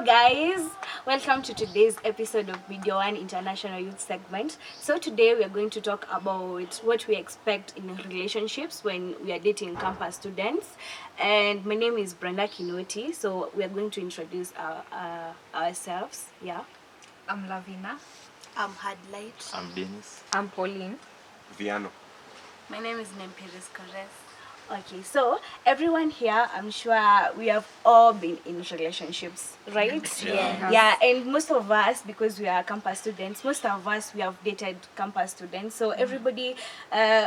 Hello guys, welcome to today's episode of Video One International Youth Segment. So today we are going to talk about what we expect in relationships when we are dating campus students. And my name is Brenda Kinoti, so we are going to introduce ourselves. Yeah. I'm Lavina. I'm Hadlight. I'm Dennis. I'm Pauline. Viano. My name is Nempiris Kores. Okay, so everyone here, I'm sure we have all been in relationships, right? Yeah. Yeah, and most of us, because we are campus students, most of us, we have dated campus students. So everybody,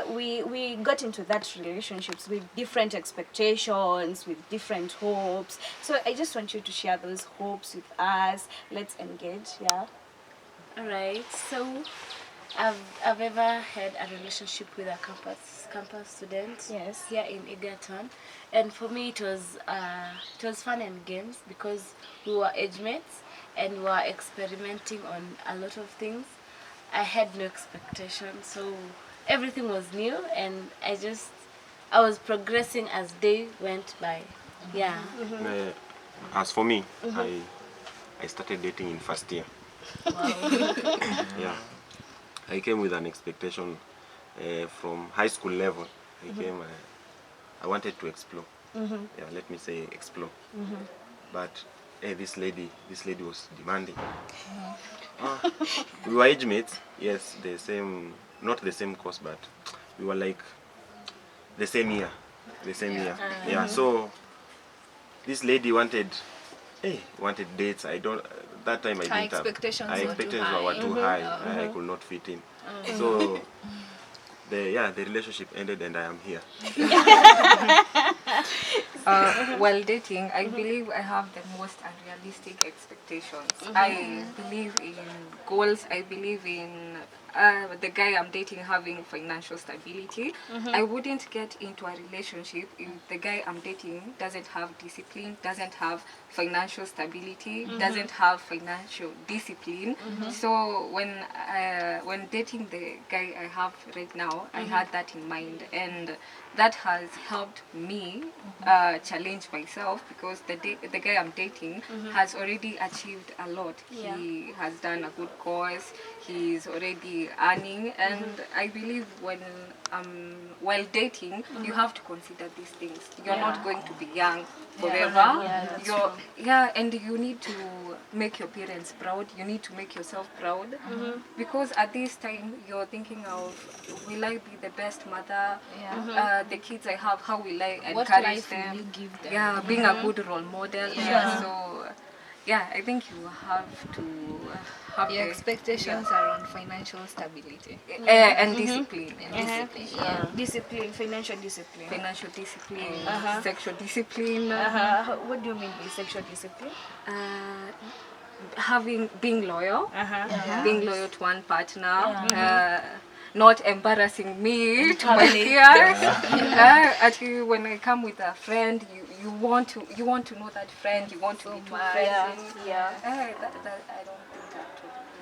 we got into that relationships with different expectations, with different hopes. So I just want you to share those hopes with us. Let's engage, yeah. Alright, so I've ever had a relationship with a campus student. Yes. Here in Egerton, and for me it was fun and games because we were age mates and we were experimenting on a lot of things. I had no expectations, so everything was new, and I was progressing as day went by. Yeah. As for me, I started dating in first year. Wow. Yeah. I came with an expectation from high school level. I wanted to explore. Yeah, let me say explore. But this lady was demanding. We were age mates, yes, not the same course, but we were like the same year. Yeah, so this lady wanted dates. That time I didn't have. Expectations were too high. I could not fit in. So the relationship ended, and I am here. While dating, I believe I have the most unrealistic expectations. I believe in goals. I believe in the guy I'm dating having financial stability. I wouldn't get into a relationship if the guy I'm dating doesn't have discipline, doesn't have financial stability, doesn't have financial discipline. So when dating the guy I have right now, I had that in mind, and that has helped me challenge myself, because the guy I'm dating has already achieved a lot. Yeah. He has done a good course. He's already earning, and I believe while dating, you have to consider these things. You're not going to be young forever. And you need to make your parents proud. You need to make yourself proud, because at this time you're thinking of, will I be the best mother? The kids I have, how will I encourage What life them? will you give them? Yeah, being a good role model. So I think you have to have Your expectations are on financial stability. and discipline. Discipline, financial discipline. Financial discipline, sexual discipline, What do you mean by sexual discipline? being loyal to one partner, not embarrassing me to my peers. Actually, when I come with a friend, you want to know that friend. You want to be two friends. I don't think that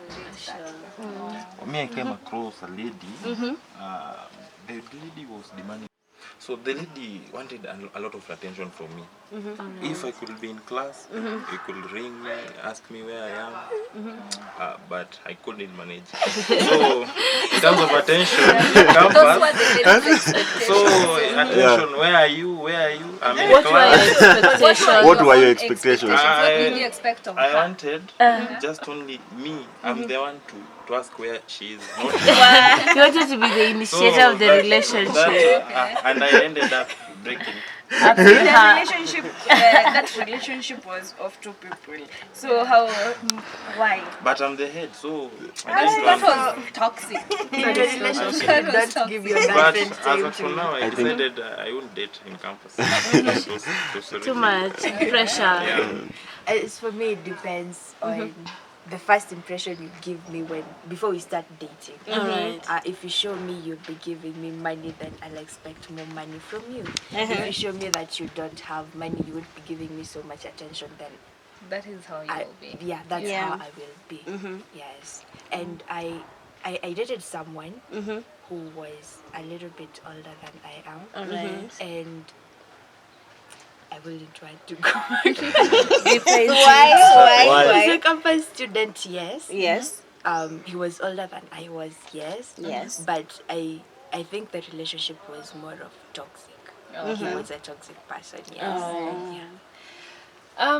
will reach that. For me, I came across a lady. The lady was demanding. So the lady wanted a lot of attention from me. If I could be in class, he could ring me, ask me where I am, but I couldn't manage. So in terms of attention, campus. So attention, where are you? I'm in class. What were your expectations? What did you expect of I her? wanted just only me. I'm the one to ask where she is. Not You wanted to be the initiator of the relationship. and I ended up breaking. That relationship was of two people. So why? But I'm the head, so That was toxic. Don't give your but girlfriend as of for now, I think- decided I won't date in campus. It was Too much pressure. Yeah. As for me, it depends on the first impression you give me before we start dating. Alright. If you show me you'll be giving me money, then I'll expect more money from you. If you show me that you don't have money, you won't be giving me so much attention, then That is how you will be. that's Yeah. how I will be. Yes. And I dated someone who was a little bit older than I am. Alright. And I wouldn't want to go. Why? He's a campus student, yes. Yes. He was older than I was, yes. Yes. But I think the relationship was more of toxic. He was a toxic person, yes.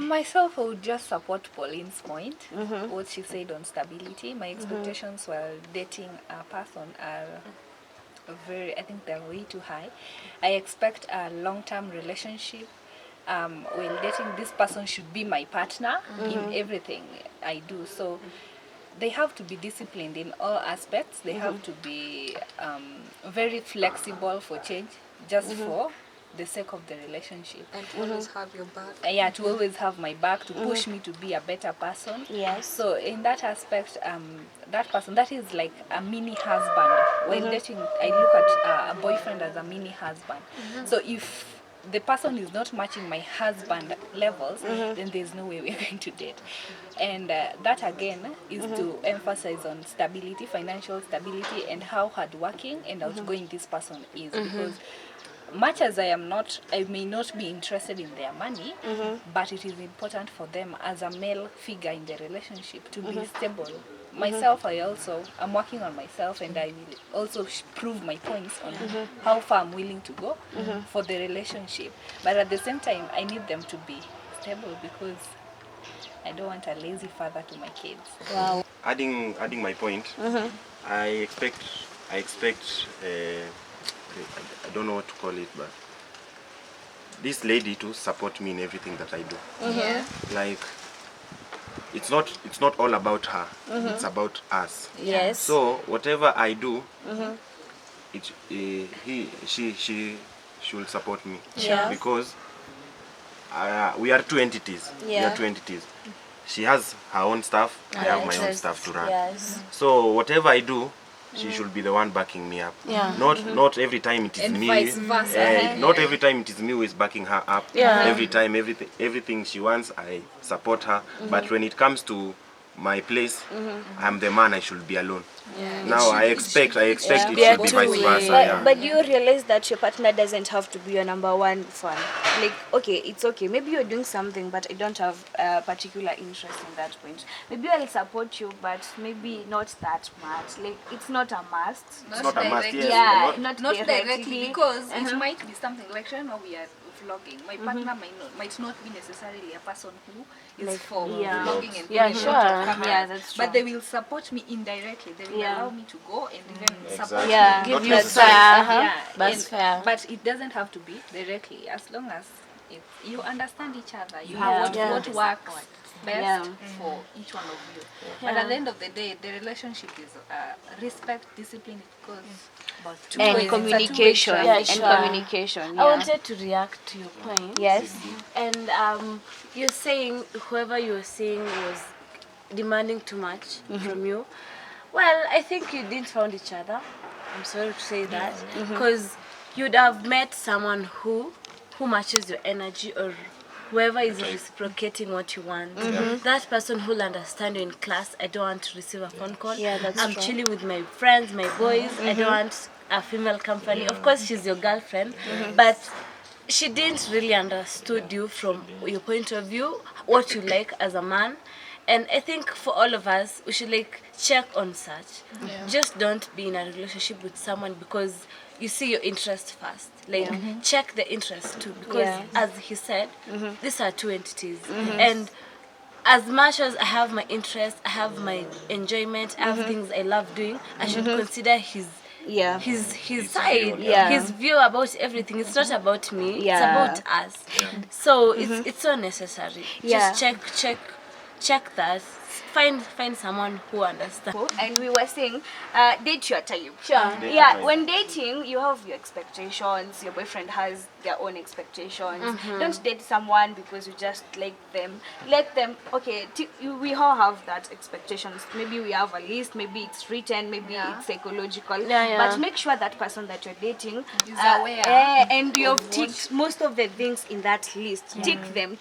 Myself, I would just support Pauline's point, what she said on stability. My expectations while dating a person are I think they're way too high. I expect a long-term relationship. While dating, this person should be my partner in everything I do. So they have to be disciplined in all aspects. They have to be very flexible for change, just for the sake of the relationship. And to always have your back. To always have my back, to push me to be a better person. Yes. So in that aspect, that person, that is like a mini husband. While dating, I look at a boyfriend as a mini husband. So if the person is not matching my husband levels, then there's no way we're going to date. And that again is to emphasize on stability, financial stability, and how hardworking and outgoing this person is. Because much as I may not be interested in their money, but it is important for them as a male figure in the relationship to be stable. Myself, I'm working on myself, and I will also prove my points on how far I'm willing to go for the relationship. But at the same time, I need them to be stable because I don't want a lazy father to my kids. Wow. Adding my point, I expect I don't know what to call it, but this lady to support me in everything that I do. Like it's not all about her. It's about us. Yes. So whatever I do, she will support me. Yeah. Because we are two entities. We are two entities. She has her own stuff. I have my own stuff to run. Yes. So whatever I do, she should be the one backing me up. Yeah. Not every time it is And me. vice versa. Not every time it is me who is backing her up. Yeah. Every time everything she wants, I support her. But when it comes to my place, I'm the man. I should be alone. Now I expect it should be vice versa. But you realize that your partner doesn't have to be your number one fan. Like, okay, it's okay. Maybe you're doing something, but I don't have a particular interest in that point. Maybe I'll support you, but maybe not that much. Like, it's not a must. It's not a must. Yes. Yeah, Not- not directly, because it might be something like right now we are vlogging. My partner might not be necessarily a person who is Like, for yeah. vlogging and Yeah, being in sure. front of camera. Yeah, that's true. But they will support me indirectly. They will allow me to go and even support me. Yeah, Not give you necessarily. fair. That's fair. But it doesn't have to be directly, as long as you understand each other. You Yeah. know what works best Yeah. for each one of you. But at the end of the day, the relationship is respect, discipline. It goes about two And ways. It's a two-way communication. traffic. Yeah, And sure. communication. I Yeah. wanted to react to your point. Yes. And you're saying whoever you were saying was demanding too much from you. Well, I think you didn't found each other. I'm sorry to say that, because you'd have met someone who matches your energy, or whoever is reciprocating what you want. That person who'll understand you in class. I don't want to receive a phone call. Yeah, that's I'm true. chilling with my friends, my boys. I don't want a female company. Of course, she's your girlfriend, but she didn't really understood you from your point of view, what you like as a man. And I think for all of us, we should like check on such. Just don't be in a relationship with someone because you see your interest first. Like check the interest too, because as he said, these are two entities. And as much as I have my interest, I have my enjoyment, I have things I love doing, I should consider his side, his view about everything. It's not about me, it's about us. So it's so necessary. Yeah. Just check that. Find someone who understands. And we were saying, date your time. Sure. Yeah, when dating, you have your expectations. Your boyfriend has their own expectations. Don't date someone because you just like them. Let them. Okay, we all have that expectations. Maybe we have a list. Maybe it's written. Maybe it's psychological. Yeah. But make sure that person that you're dating Is aware and you've ticked most of the things in that list. Tick them.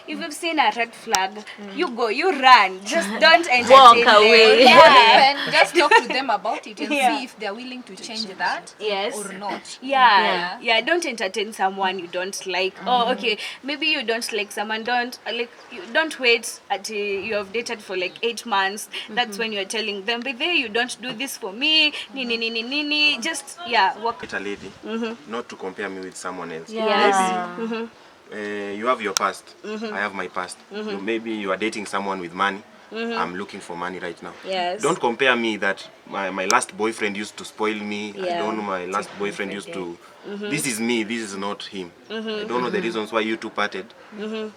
If you've seen a red flag, you go. You run. just don't entertain Walk them. away. Yeah. And just talk to them about it and Yeah. see if they're willing to change that Yes. or not. Yeah. Don't entertain someone you don't like. Oh, okay, maybe you don't like someone. Don't wait until you have dated for like 8 months. That's when you're telling them, but there, you don't do this for me. Nini. Just walk. Meet a lady, not to compare me with someone else. Yeah. Maybe you have your past, I have my past. Maybe you are dating someone with money. I'm looking for money right now. Yes. Don't compare me that my last boyfriend used to spoil me. I Yeah. don't know, my last boyfriend used to... This is me, this is not him. I don't know the reasons why you two parted.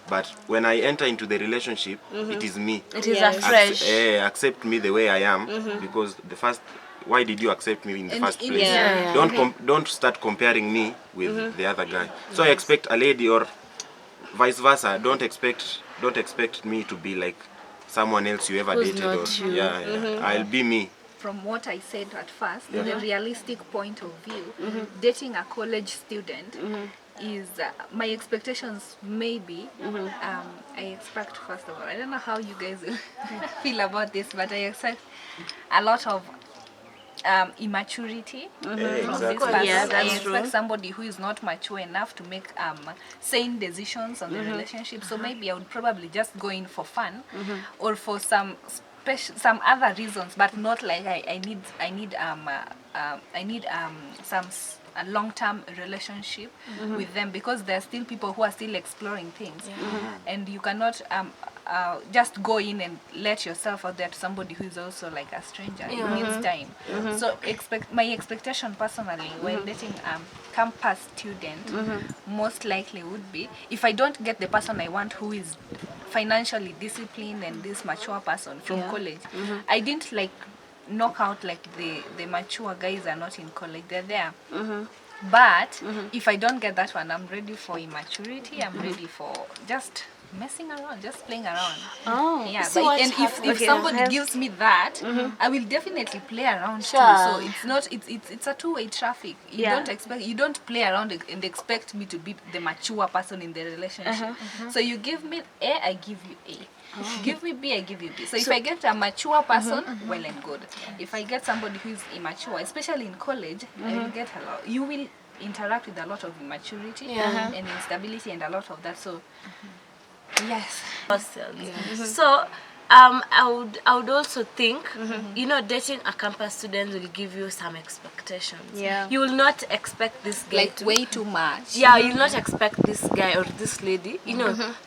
But when I enter into the relationship, it is me. It is Yes. afresh. Accept me the way I am, because the first... Why did you accept me in the first place? Yeah. Don't start comparing me with the other guy. So I expect a lady, or vice versa. Don't expect me to be like someone else you ever Who's dated. not Or you. yeah. I'll be me. From what I said at first, the realistic point of view, dating a college student is my expectations. Maybe I expect, first of all, I don't know how you guys feel about this, but I expect a lot of immaturity from this Exactly. person. Yeah, I that's expect true. somebody who is not mature enough to make sane decisions on the relationship. So maybe I would probably just go in for fun or for some other reasons, but not like I need a long-term relationship with them, because there are still people who are still exploring things, and you cannot just go in and let yourself out there to somebody who is also like a stranger. It needs time. So my expectation personally when dating campus student most likely would be, if I don't get the person I want who is financially disciplined and this mature person from college, I didn't like knock out like the mature guys are not in college, they're there. But if I don't get that one, I'm ready for immaturity. I'm ready for just messing around, just playing around. Yeah, So but, what and if somebody gives me that, I will definitely play around too. So it's not it's a two-way traffic. You don't play around and expect me to be the mature person in the relationship. So you give me A, I give you A. Give me B, I give you B. So if I get a mature person, well and good. If I get somebody who is immature, especially in college, I will get a lot. You will interact with a lot of immaturity and instability and a lot of that. So yes. So I would also think, dating a campus student will give you some expectations. Yeah. You will not expect this guy Like way too much. Yeah, you'll not expect this guy or this lady,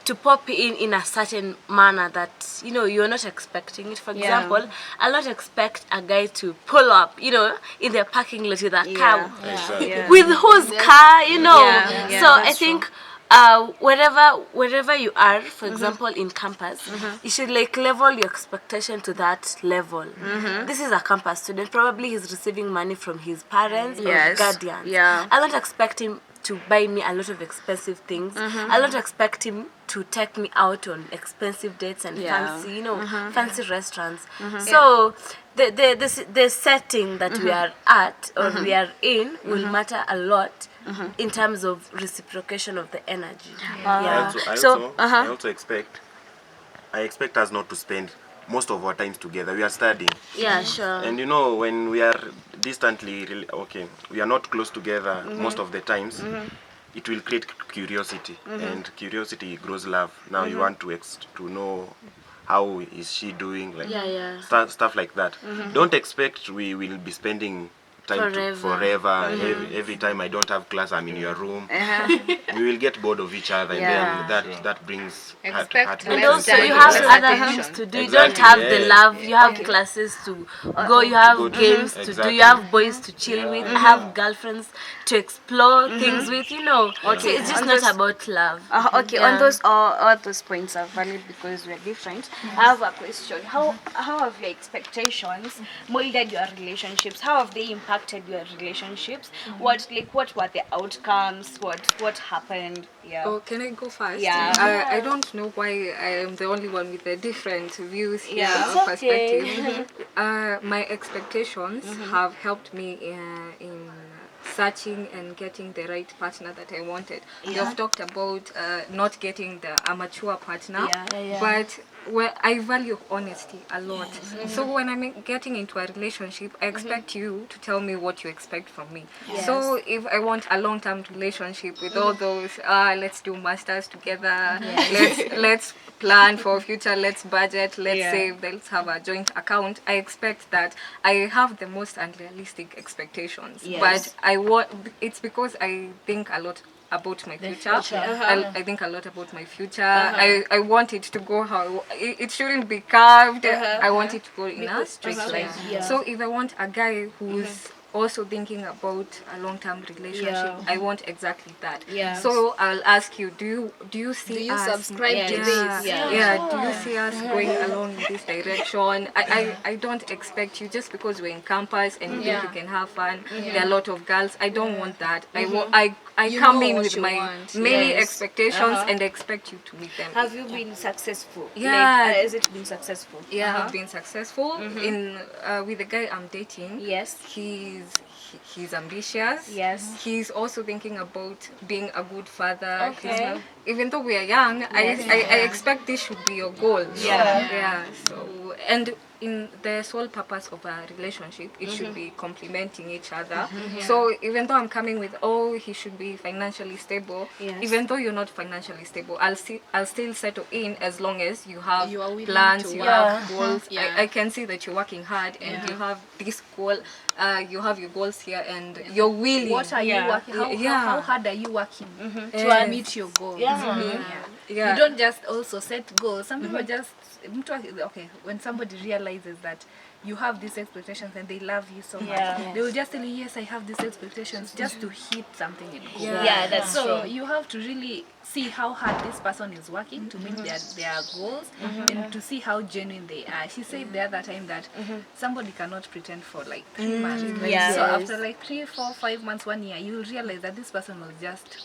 to pop in a certain manner that, you're not expecting it. For example, I'll not expect a guy to pull up, in the parking lot with a car. Exactly. With whose car, Yeah, So I that's think wherever you are, for example in campus, you should like level your expectation to that level. This is a campus student, probably he's receiving money from his parents or guardians. I'll not expect him to buy me a lot of expensive things. I'll not expect him to take me out on expensive dates and fancy, fancy restaurants. So the setting that we are at or we are in will matter a lot in terms of reciprocation of the energy. I also expect us not to spend most of our times together. We are studying. Yeah, sure. And when we are distantly, we are not close together most of the times, it will create curiosity. And curiosity grows love. Now you want to know how is she doing, like stuff like that. Don't expect we will be spending time forever. Every time I don't have class, I'm in your room. We will get bored of each other, and then that brings heart. And also you have other things to do. You don't have the love. You have classes to go. You have games to do. You have boys to chill with. I have girlfriends to explore things with. So it's just not about love. On those all those points are valid because we're different. I have a question. How have your expectations molded your relationships? How have they impacted your relationships? What were the outcomes? What happened? Oh, can I go first? Yeah. I don't know why I am the only one with the different views here Yeah. or perspectives. My expectations have helped me in searching and getting the right partner that I wanted. You've talked about not getting a mature partner, but well, I value honesty a lot. So when I'm getting into a relationship, I expect you to tell me what you expect from me. So if I want a long-term relationship with all those, let's do masters together, let's plan for future, let's budget, let's save, let's have a joint account. I expect that I have the most unrealistic expectations. But it's because I think a lot about my future. I think a lot about my future. I want it to go how it shouldn't be carved. I want it to go in a straight line. So if I want a guy who's also thinking about a long-term relationship, I want exactly that. So I'll ask you, do you see us subscribe to this? do you see us going along in this direction? I don't expect you just because we're in campus and you think you can have fun. There are a lot of girls. I don't want that. I You come know in what with you my want. many expectations and I expect you to meet them. Have you been successful? Yeah. Like, has it been successful? Yeah, I've been successful in with the guy I'm dating. Yes. He's ambitious. Yes. He's also thinking about being a good father. Okay. Even though we are young, I expect this should be your goal. Yeah. So and in the sole purpose of a relationship, it should be complementing each other. So even though I'm coming with, he should be financially stable, even though you're not financially stable, I'll still settle in as long as you have You are willing plans, to you work. have goals. Yeah. I can see that you're working hard and you have this goal, you have your goals here and you're willing. What are you working? How hard are you working to meet your goals? Yeah. You don't just also set goals. Some people just when somebody realizes that you have these expectations and they love you so much, they will just tell you, yes, I have these expectations, just to hit something in goal. That's So true. you have to really see how hard this person is working to meet their goals and to see how genuine they are. She said the other time that somebody cannot pretend for like 3 months. So after like 3, 4, 5 months, 1 year, you will realize that this person was just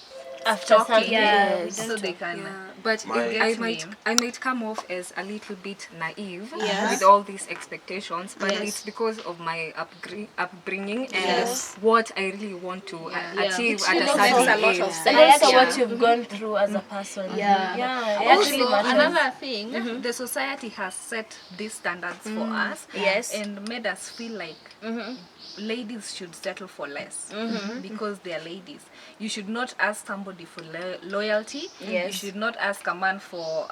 After talking, something, so they can. But get I me. might come off as a little bit naive with all these expectations, but it's because of my upbringing and what I really want to achieve at a makes certain a lot age. of sense. and also what you've gone through as a person. It actually Also, matters. another thing, the society has set these standards for us and made us feel like ladies should settle for less because they are ladies. You should not ask somebody for loyalty. You should not ask a man for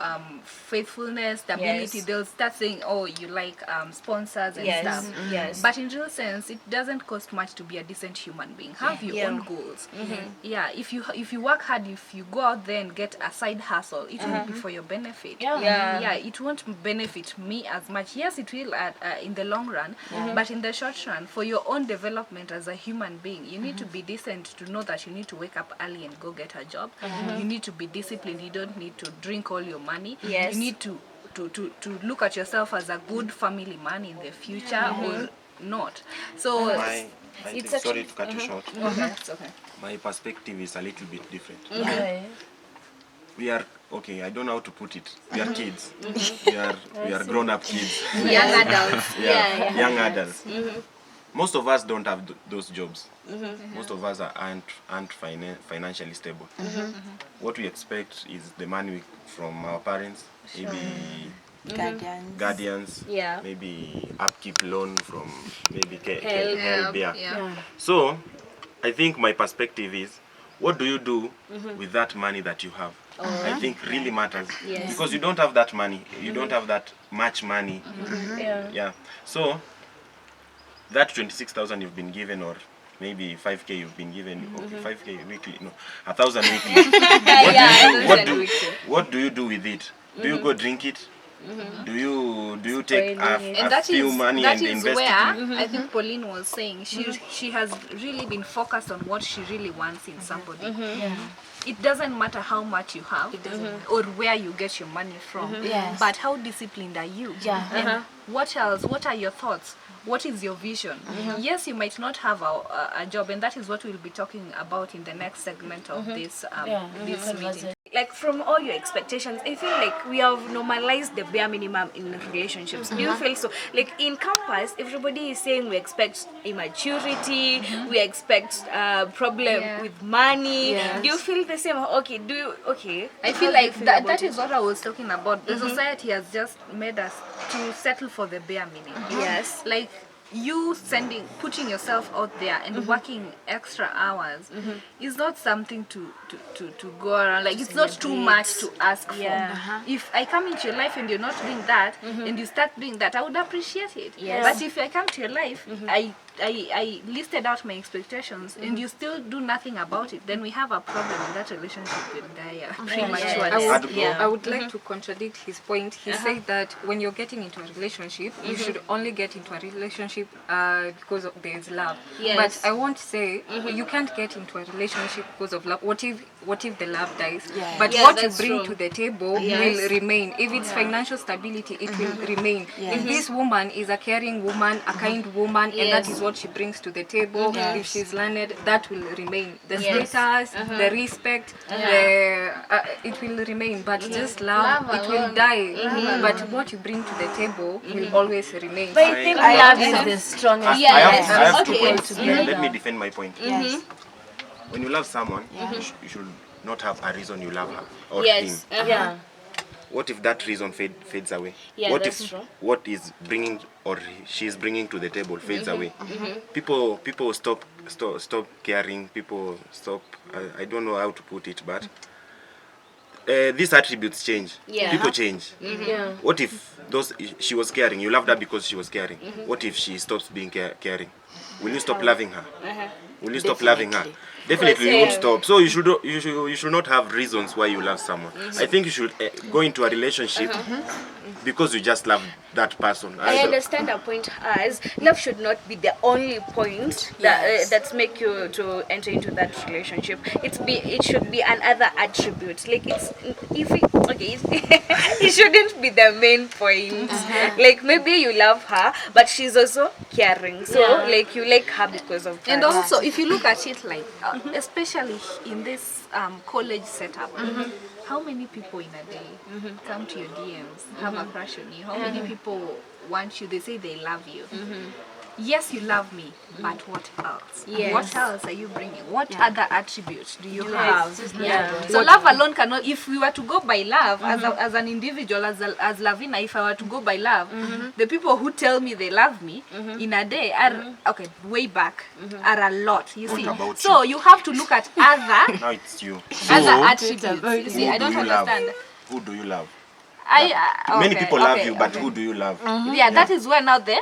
faithfulness, stability. They'll start saying, oh, you like sponsors and stuff. But in real sense, it doesn't cost much to be a decent human being. Have your own goals. If you work hard, if you go out there and get a side hustle, it will be for your benefit. It won't benefit me as much. Yes, it will in the long run, but in the short run, for your own development as a human being, you need to be decent to know that you need to wake up early and go get a job. You need to be disciplined. You don't need to drink all your money. You need to look at yourself as a good family man in the future or not. So Sorry to cut you short. it's okay. My perspective is a little bit different. We are I don't know how to put it. We are kids. We are grown-up kids. Young adults. Young adults. Most of us don't have those jobs. Most of us aren't financially stable. What we expect is the money from our parents, maybe guardians, maybe upkeep loan from maybe help. So I think my perspective is, what do you do with that money that you have? I think really matters. Because you don't have that money, you don't have that much money. So that 26,000 you've been given, or maybe 5k you've been given, 5k weekly, no, 1,000 weekly. What do you do with it? Do you go drink it? Do you take a few money and invest where it? I think Pauline was saying she has really been focused on what she really wants in somebody. It doesn't matter how much you have or where you get your money from, but how disciplined are you? And what else? What are your thoughts? What is your vision? Yes, you might not have a job, and that is what we'll be talking about in the next segment of this meeting. like from all your expectations, I feel like we have normalized the bare minimum in relationships. Do you feel so? Like in campus, everybody is saying we expect immaturity, we expect problem with money. Do you feel the same? Okay, do you? Okay. I How feel do you like feel that, about that it? is what I was talking about. The society has just made us to settle for the bare minimum. Yes. Like you putting yourself out there and working extra hours is not something to go around. Like it's not too much to ask for. If I come into your life and you're not doing that and you start doing that, I would appreciate it. Yes. But if I come to your life, I listed out my expectations and you still do nothing about it, then we have a problem and that relationship will die prematurely. I would like to contradict his point. He said that when you're getting into a relationship, you should only get into a relationship because there's love. Yes. But I won't say you can't get into a relationship because of love. What if the love dies? But Yeah, what you that's bring true. to the table will remain. If it's financial stability, it will remain. If this woman is a caring woman, a kind woman, and that is what she brings to the table, if she's learned, that will remain. The status, the respect, it will remain. But just love, it will die. But what you bring to the table will always remain. But I think love is the strongest. I have 2 Okay. points. Let me defend my point. When you love someone, you should not have a reason you love her or him. Yeah. What if that reason fades away? Yeah, What that's if true. what is bringing or she's bringing to the table fades away? People stop caring. People stop. I don't know how to put it, but these attributes change. Yeah. People change. Yeah. What if she was caring? You loved her because she was caring. What if she stops being caring? Will you stop loving her? Will you stop loving her? Definitely you won't stop. So you should not have reasons why you love someone. I think you should go into a relationship because you just love that person. I understand a point as love should not be the only point that that's make you to enter into that relationship. It should be another attribute. Like it shouldn't be the main point. Like maybe you love her, but she's also caring. So like you like her because of that. And also, if you look at it like, especially in this college setup, how many people in a day come to your DMs, have a crush on you? How many people want you? They say they love you. Yes, you love me, but what else? Yes. What else are you bringing? What other attributes do you have? Yeah. So love alone cannot. If we were to go by love, as an individual, as Lavina, if I were to go by love, the people who tell me they love me in a day are way back are a lot. You see, about so you have to look at other Now it's you. other attributes. You see, I don't understand. Who do you love? Okay, Many people love okay, you, but okay. who do you love? Yeah, that is where now the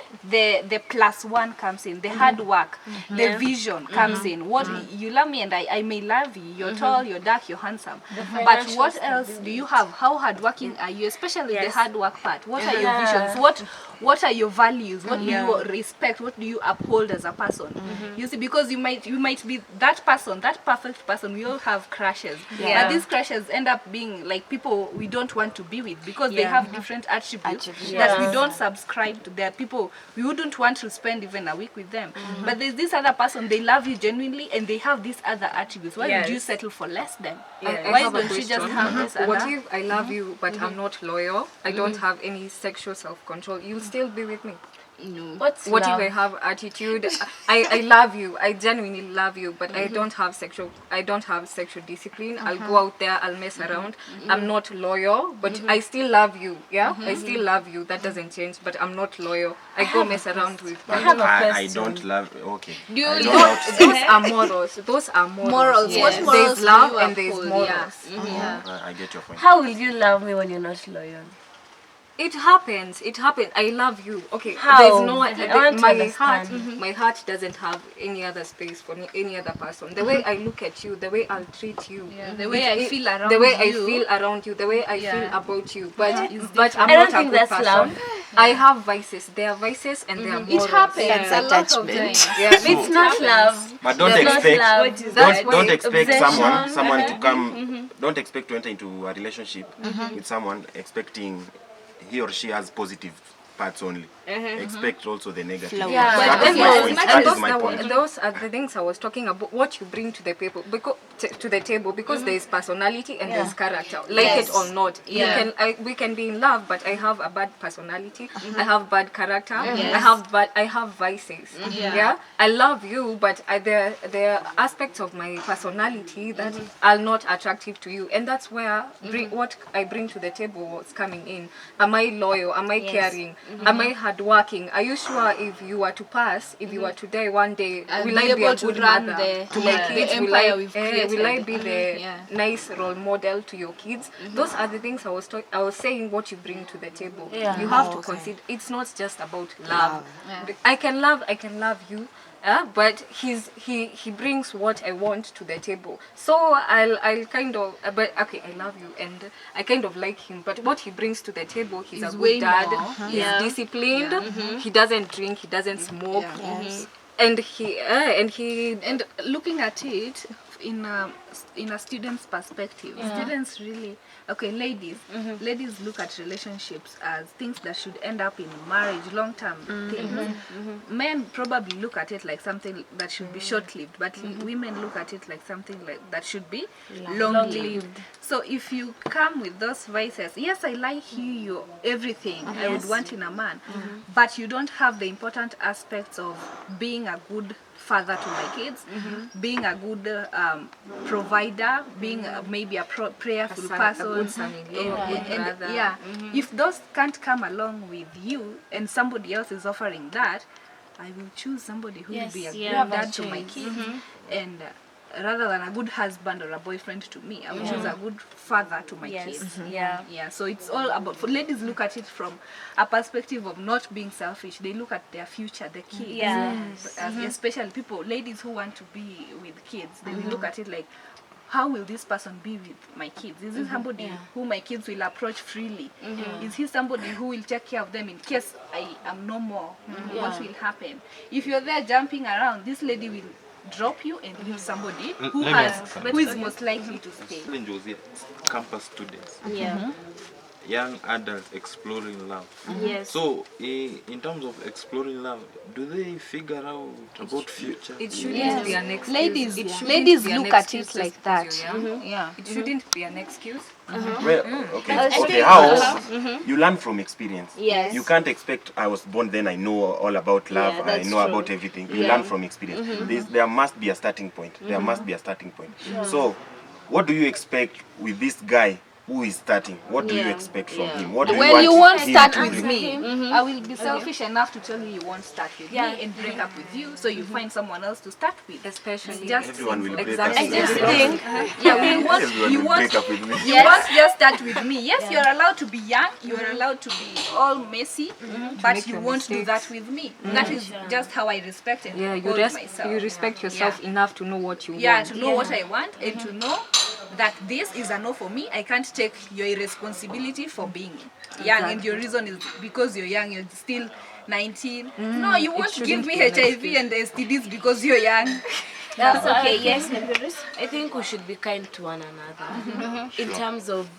plus one comes in. The hard work, the vision comes in. What you love me and I may love you. You're tall, you're dark, you're handsome. But what else do you have? How hardworking are you? Especially the hard work part. What are your visions? What are your values? What do you respect? What do you uphold as a person? You see, because you might be that person, that perfect person. We all have crushes, but these crushes end up being like people we don't want to be with because they have different attributes that we don't subscribe to. There are people we wouldn't want to spend even a week with them. But there's this other person, they love you genuinely and they have these other attributes. Why would you settle for less than? I Why have a don't you just question. have this other? What if I love you but I'm not loyal? I don't have any sexual self-control. You'll still be with me. What if I have attitude? I love you. I genuinely love you, but I don't have sexual discipline. I'll go out there, I'll mess around. I'm not loyal, but I still love you. Yeah? I still love you. That doesn't change, but I'm not loyal. I go mess around with I don't love. Okay. those are morals. Those are morals. Morals. Yes. What morals There's love do you and there's uphold? morals. I get your point. How will you love me when you're not loyal? It happens. I love you. Okay. How? There's no I want to understand. my heart doesn't have any other space for any other person. The way I look at you, the way I'll treat you, The way I feel around the way you. I feel around you, the way I feel about you. But I'm I don't not a think good that's person. love. I have vices. There are vices and there are morals. It happens That's a lot of attachment. times. Yeah. It's not love. But don't It's not expect love. That's why don't expect obsession. someone to come. Don't expect to enter into a relationship with someone expecting he or she has positive parts only. expect also the negative. Yeah, That but is my point. That is my point. those are the things I was talking about. What you bring to the people, because to the table, because there is personality and there is character, like it or not. You can, we can be in love, but I have a bad personality. I have bad character. I have vices. Yeah, I love you, but there are aspects of my personality that are not attractive to you, and that's where what I bring to the table was coming in. Am I loyal? Am I caring? Am I hardworking? Are you sure if you were to pass, if you were to die one day, will I be a good mother to my kids? Will I be the nice role model to your kids? Those are the things I was saying. What you bring to the table, you have to consider. It's not just about love. I can love you. But he brings what I want to the table. So I'll kind of, but okay, I love you and I kind of like him. But what he brings to the table, he's a good dad. He's disciplined. He doesn't drink. He doesn't smoke. And And looking at it in a student's perspective, students really, okay, ladies look at relationships as things that should end up in marriage, long-term things. Men probably look at it like something that should be short-lived, but women look at it like something like that should be long-lived. So if you come with those vices, yes, I like you, you're everything I would want in a man, but you don't have the important aspects of being a good father to my kids, being a good provider, being maybe a prayerful person, if those can't come along with you and somebody else is offering that, I will choose somebody who will be a good dad to my kids, and rather than a good husband or a boyfriend to me, I will choose a good father to my kids. So it's all about, for ladies look at it from a perspective of not being selfish. They look at their future, the kids, especially ladies who want to be with kids. They will look at it like, how will this person be with my kids? Is this somebody who my kids will approach freely? Is he somebody who will take care of them in case I am no more? What will happen? If you're there jumping around, this lady will drop you and leave somebody who is most likely to stay. Challenge was it campus students, young adults exploring love. So in terms of exploring love, do they figure out about future? It shouldn't be an excuse. Ladies look at it like that. It shouldn't be an excuse. Well, okay, how? You learn from experience. You can't expect, I was born then I know all about love, I know about everything. You learn from experience. There must be a starting point. So what do you expect with this guy who is starting? What do you expect from him? What do You won't him start to with bring? me. I will be selfish enough to tell you won't start with me and break up with you, so you find someone else to start with. Especially Just Everyone will break exactly. up. I just think, you won't break up with me. You won't just start with me. Yes, you're allowed to be young, you're allowed to be all messy, but you won't do that with me. That is just how I respect and hold myself. You respect yourself enough to know what you want. To know what I want and to know that this is a no for me. I can't take your irresponsibility for being young, and your reason is because you're young, you're still 19. No, you won't give me HIV and STDs because you're young. That's okay. Yes, I think we should be kind to one another. In terms of,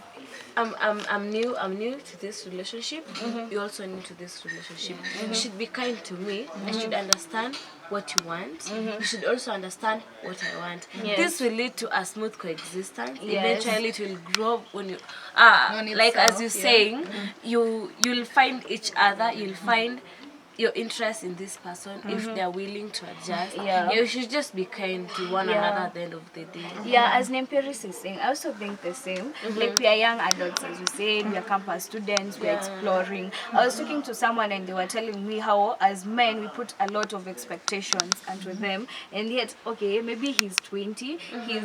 I'm new to this relationship. You're also new to this relationship. You should be kind to me. I should understand what you want. You should also understand what I want. This will lead to a smooth coexistence. Eventually it will grow when you like as you're saying, you'll find each other, you'll find your interest in this person if they're willing to adjust. You should just be kind to one another at the end of the day. As Nemperis is saying, I also think the same. Like, we are young adults, as you said, we are campus students, we are exploring. I was talking to someone and they were telling me how as men we put a lot of expectations onto them, and yet maybe he's 20, he's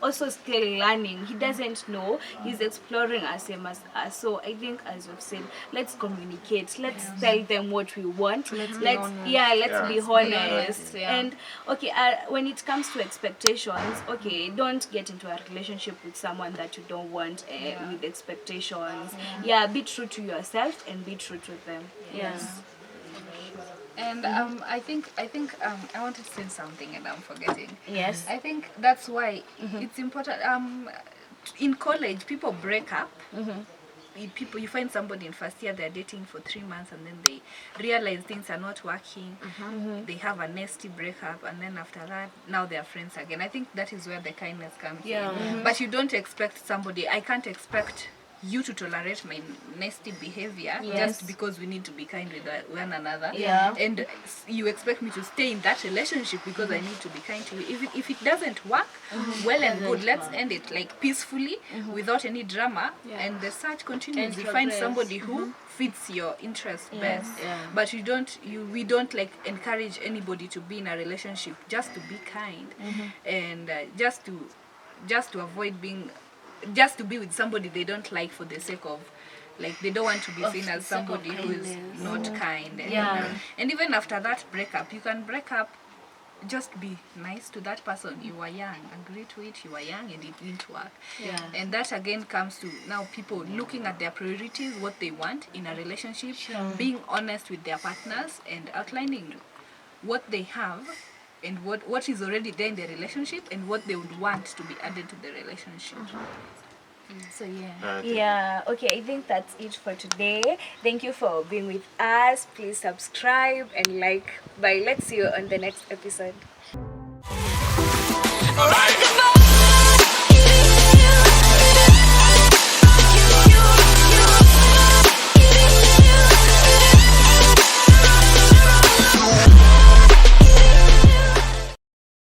also still learning, he doesn't know, he's exploring as same as us. So I think, as you've said, let's communicate, let's tell them what we want, let's be honest. And when it comes to expectations, don't get into a relationship with someone that you don't want with expectations. Be true to yourself and be true to them. And I think I wanted to say something and I'm forgetting. Yes. I think that's why it's important. In college, people break up people, you find somebody in first year, they're dating for 3 months, and then they realize things are not working. They have a nasty breakup, and then after that, now they're friends again. I think that is where the kindness comes in. But you don't expect somebody, I can't expect you to tolerate my nasty behavior just because we need to be kind with one another. And you expect me to stay in that relationship because I need to be kind to you. If it doesn't work, well and good, let's end it like peacefully without any drama, and the search continues. You find somebody who fits your interest best. But we don't like encourage anybody to be in a relationship just to be kind, and just to avoid being, just to be with somebody they don't like for the sake of, like, they don't want to be seen as somebody who is not kind. And even after that breakup, you can break up, just be nice to that person. You were young, agree to it, you were young and it didn't work. And that again comes to now people looking at their priorities, what they want in a relationship, being honest with their partners and outlining what they have and what is already there in the relationship and what they would want to be added to the relationship. So Okay, I think that's it for today. Thank you for being with us. Please subscribe and like. Bye. Let's see you on the next episode. Alright.